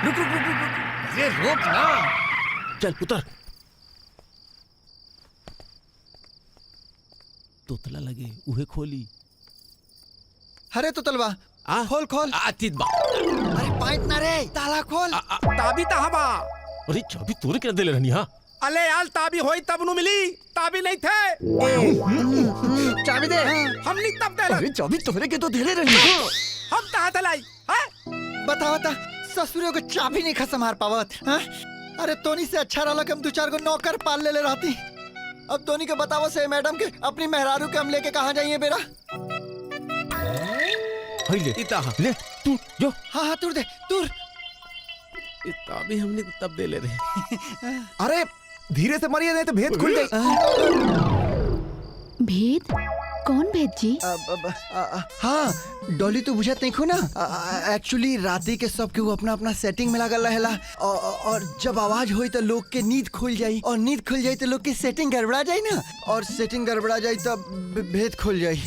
रुक रुक रुक रुक रुक। अरे रोक ना। चल उतर। तोतला लगे उहे खोली। अरे तो तलवा खोल खोल। आतित बा। अरे पाइप ना रे, ताला खोल। ताबी तहाबा। अरे चाबी तोरे क्या देले रहनी? हाँ अले यार ताबी होई तब नु मिली, ताबी नहीं थे। चाबी दे। हम नहीं तब दे। अरे चाबी तोरे के तो देले रहनी। हम कहाँ तलाई है? बता बता ससुरे को चाबी नहीं खसम हार पावत। हाँ? अरे तोनी से अच्छा रहा कि हम 2-4 को नौकर पाल ले रहती। अब तोनी के बतावा से मैडम के अपनी मेहरारू के हम लेके कहाँ जाइए बेरा? ले इता ले तू जो। हाँ हाँ तुर दे तुर। ताबी हमने तब दे ले रहे। अरे धीरे से मारिए नहीं तो भेद खुल गई। भेद? कौन भेद जी? हाँ डॉली तो बुझत नहीं खो ना। एक्चुअली राती के सब के वो अपना अपना सेटिंग में लगल रहेला और जब आवाज होई तो लोग के नींद खुल जाई और नींद खुल जाई तो लोग की सेटिंग गड़बड़ा जाई ना और सेटिंग गड़बड़ा जाई तो भेद खुल जाई।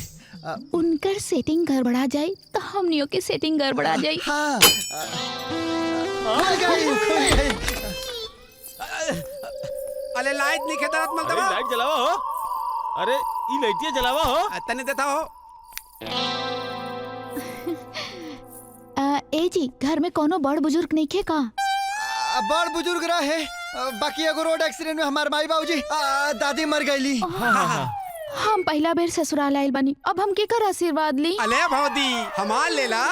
उनकर सेटिंग गड़बड़ा जाए तो हमनियों के सेटिंग गड़बड़ा जाए। हाँ खुल गई। अले लाइट नहीं खेदात मल दबा। लाइट जलावा हो। अरे ई लाइटिया जलावा हो। तने देता हो। ए जी घर में कोनो बड़ बुजुर्ग नहीं खे का? बड़ बुजुर्ग रहे बाकी एगो रोड एक्सीडेंट में हमार माई बाबूजी दादी मर गईली। हम पहला बेर ससुराल आइल बनी, अब हम केकर आशीर्वाद ली? अले भौदी हमार लेला।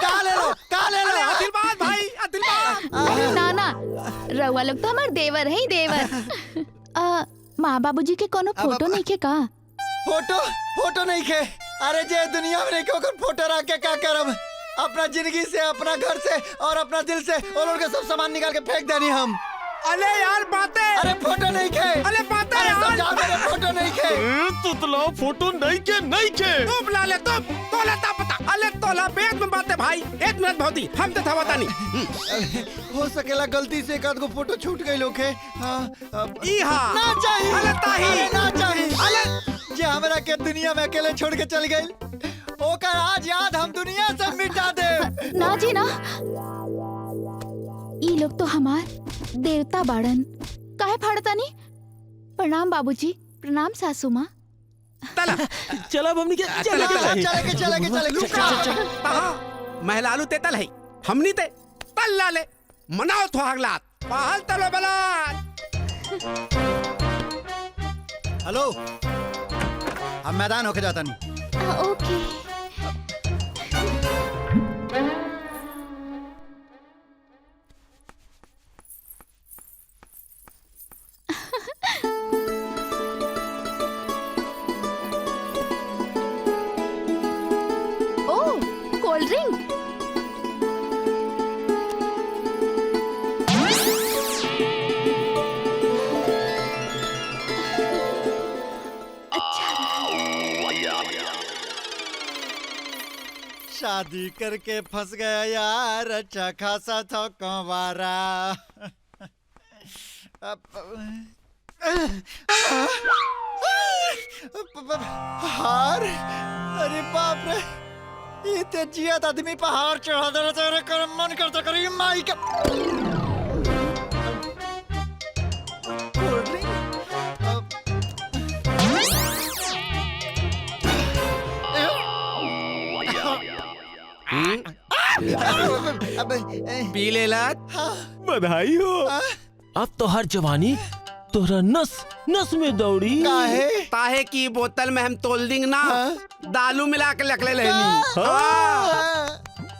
का ले लो आदिलबाद भाई आदिलबाद। अरे नाना रउआ लोग तो हमार देवर है देवर। माँ बाबूजी के कोनो फोटो नहीं खे का? फोटो नहीं खे। अरे जे दुनिया में नहीं के ओकर फोटो रख के का करब? अपना जिंदगी से अपना घर से और अपना दिल से वो लोग के सब सामान निकाल के फेंक देनी हम। अले यार बातें। अरे फोटो नहीं खे। अले बातें अरे यार। समझा मेरे फोटो नहीं खे। तोतला फोटो नहीं के। तुम ला ले तुम तोला ता पता। अले तोला बेद में बातें भाई। 1 मिनट भौदी हम तो था बता नहीं। हो सकेला गलती से एक आध को फोटो छूट गई लोग के। हाँ ई हाँ ना चाहिए। अले ताही। अरे ना चाहिए। अले जे हमरा के दुनिया में अकेले छोड़ के चल गई ओकर आज याद हम दुनिया से मिटा दे। ना जी ना, ई लोग तो हमार देवता बाड़न। काहे फाड़ता नहीं? प्रणाम बाबूजी, प्रणाम सासू माँ। तला चला हमनी के चले तहा महलालू ते तल है हमनी ते तल लाले मनाओ थो हगलात पहल तलो बलान। हेलो हम मैदान होके जाता नहीं। ओके। Cold drink. शादी करके फंस गया यार, अच्छा खासा था कंवारा। हार, अरे बाप रे, ये तेजियत आदमी पहाड़ चढ़ा दे रहा कर मन करता करी माई का। पी लेला। बधाई हो। अब तो हर जवानी तोरा नस नस में दौड़ी। काहे? ताहे की बोतल में हम तोल देंगे ना, दालू मिला के लकले लेनी।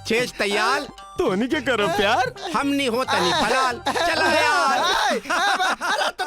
छेज तैयार तोनी के करो प्यार। हम नहीं होता नहीं फलाल। चला यार। अरे तो